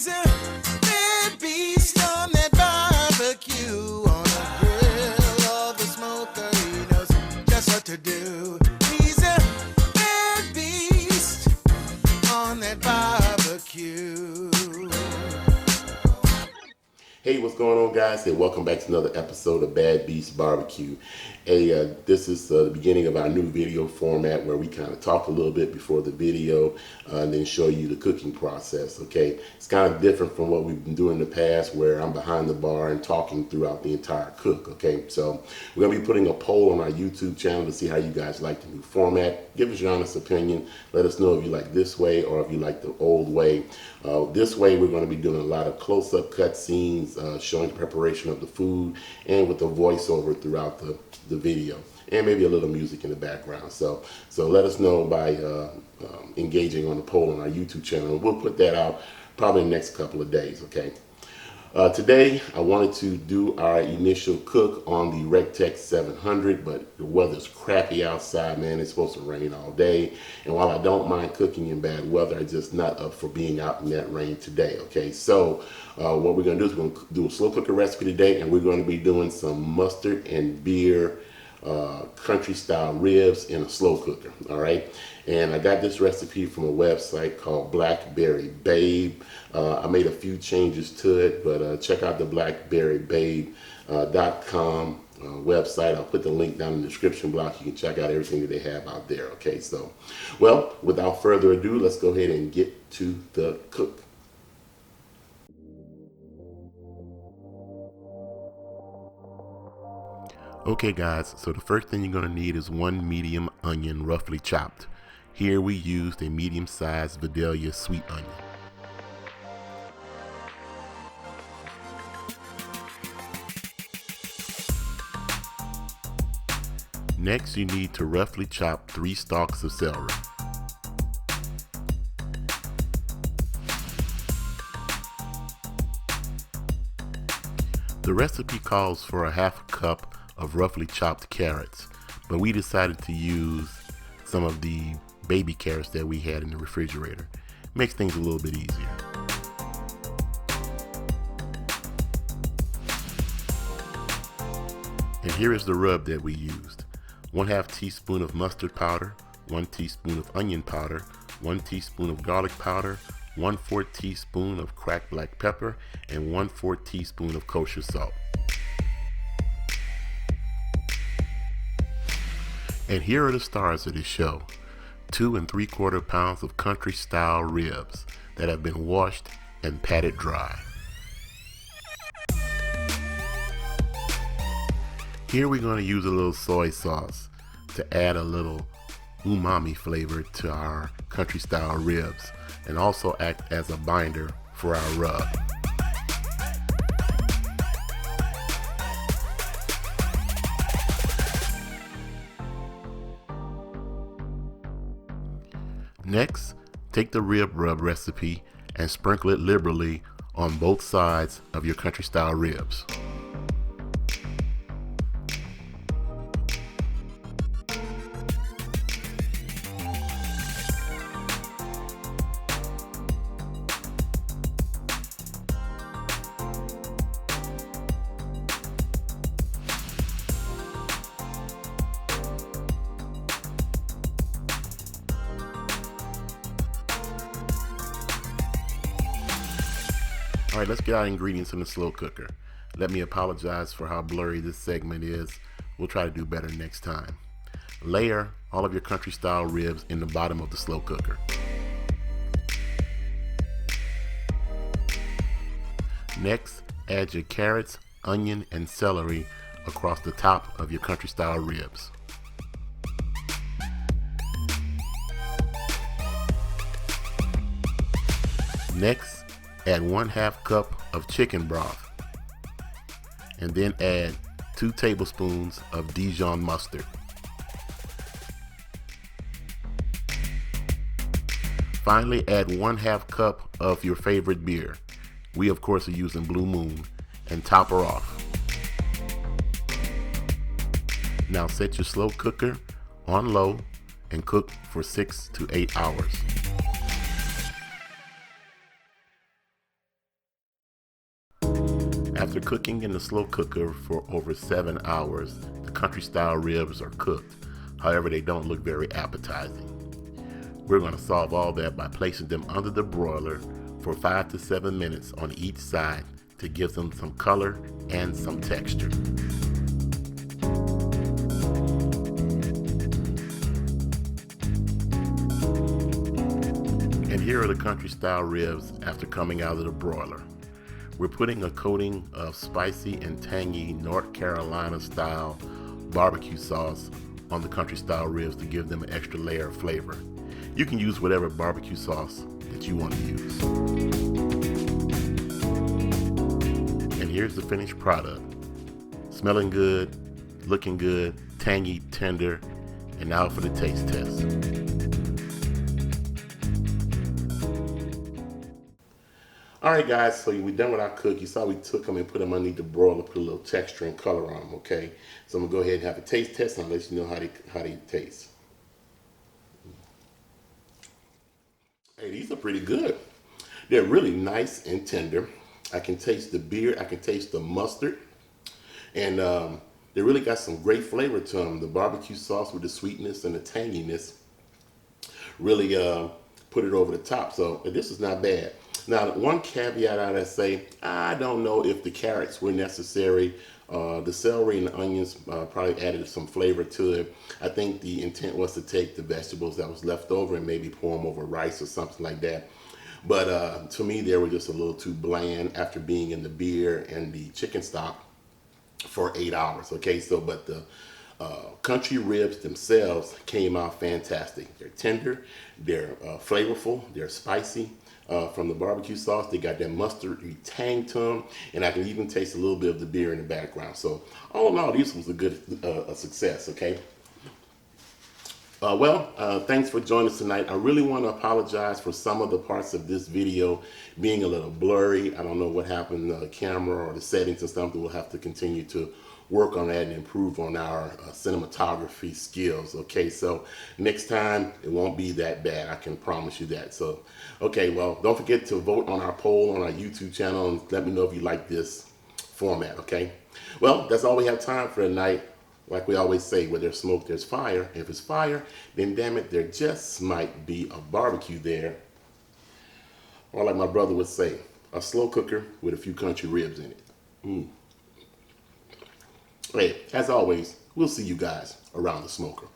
He's a bad beast on that barbecue, on the grill or the smoker. He knows just what to do. He's a bad beast on that barbecue. Hey, what's going on, guys? Hey, welcome back to another episode of Bad Beast Barbecue. Hey, this is the beginning of our new video format where we kind of talk a little bit before the video and then show you the cooking process, okay? It's kind of different from what we've been doing in the past where I'm behind the bar and talking throughout the entire cook, okay? So we're going to be putting a poll on our YouTube channel to see how you guys like the new format. Give us your honest opinion. Let us know if you like this way or if you like the old way. This way, we're going to be doing a lot of close-up cut scenes, showing the preparation of the food, and with the voiceover throughout the video, and maybe a little music in the background. So let us know by engaging on the poll on our YouTube channel. We'll put that out probably in the next couple of days, okay? Today, I wanted to do our initial cook on the Rectex 700, but the weather's crappy outside, man. It's supposed to rain all day. And while I don't mind cooking in bad weather, I'm just not up for being out in that rain today, okay? So what we're going to do is we're going to do a slow cooker recipe today, and we're going to be doing some mustard and beer country style ribs in a slow cooker, all right? And I got this recipe from a website called Blackberry Babe. I made a few changes to it, but check out the blackberrybabe.com website. I'll put the link down in the description block. You can check out everything that they have out there, okay? So, well, without further ado, let's go ahead and get to the cook. Okay guys, so the first thing you're going to need is one medium onion roughly chopped. Here we used a medium-sized Vidalia sweet onion. Next you need to roughly chop 3 stalks of celery. The recipe calls for a half cup of roughly chopped carrots, but we decided to use some of the baby carrots that we had in the refrigerator. Makes things a little bit easier. And here is the rub that we used. 1/2 teaspoon of mustard powder, 1 teaspoon of onion powder, 1 teaspoon of garlic powder, 1/4 teaspoon of cracked black pepper, and 1/4 teaspoon of kosher salt. And here are the stars of this show. 2 3/4 pounds of country style ribs that have been washed and patted dry. Here we're going to use a little soy sauce to add a little umami flavor to our country style ribs and also act as a binder for our rub. Next, take the rib rub recipe and sprinkle it liberally on both sides of your country style ribs. Alright, let's get our ingredients in the slow cooker. Let me apologize for how blurry this segment is. We'll try to do better next time. Layer all of your country style ribs in the bottom of the slow cooker. Next, add your carrots, onion, and celery across the top of your country style ribs. Next, add 1/2 cup of chicken broth, and then add 2 tablespoons of Dijon mustard. Finally, add 1/2 cup of your favorite beer. We of course are using Blue Moon, and top her off. Now set your slow cooker on low and cook for 6 to 8 hours. After cooking in the slow cooker for over 7 hours, the country style ribs are cooked. However, they don't look very appetizing. We're going to solve all that by placing them under the broiler for 5 to 7 minutes on each side to give them some color and some texture. And here are the country style ribs after coming out of the broiler. We're putting a coating of spicy and tangy North Carolina style barbecue sauce on the country style ribs to give them an extra layer of flavor. You can use whatever barbecue sauce that you want to use. And here's the finished product. Smelling good, looking good, tangy, tender, and now for the taste test. Alright guys, so we're done with our cook. You saw we took them and put them underneath the broiler, put a little texture and color on them, okay? So I'm going to go ahead and have a taste test and I'll let you know how they taste. Hey, these are pretty good. They're really nice and tender. I can taste the beer, I can taste the mustard, and they really got some great flavor to them. The barbecue sauce with the sweetness and the tanginess really put it over the top. So this is not bad. Now, one caveat I'd say, I don't know if the carrots were necessary. The celery and the onions probably added some flavor to it. I think the intent was to take the vegetables that was left over and maybe pour them over rice or something like that. But to me, they were just a little too bland after being in the beer and the chicken stock for 8 hours. Okay, so but the country ribs themselves came out fantastic. They're tender, they're flavorful, they're spicy. From the barbecue sauce, they got that mustardy tang to them, and I can even taste a little bit of the beer in the background. So all in all, this was a good success, okay? Thanks for joining us tonight. I really want to apologize for some of the parts of this video being a little blurry. I don't know what happened to the camera or the settings and something. We'll have to continue to work on that and improve on our cinematography skills. Okay, so next time it won't be that bad. I can promise you that. So, okay, well, don't forget to vote on our poll on our YouTube channel and let me know if you like this format, okay? Well, that's all we have time for tonight. Like we always say, where there's smoke, there's fire. If it's fire, then damn it, there just might be a barbecue there. Or like my brother would say, a slow cooker with a few country ribs in it. Hey, as always, we'll see you guys around the smoker.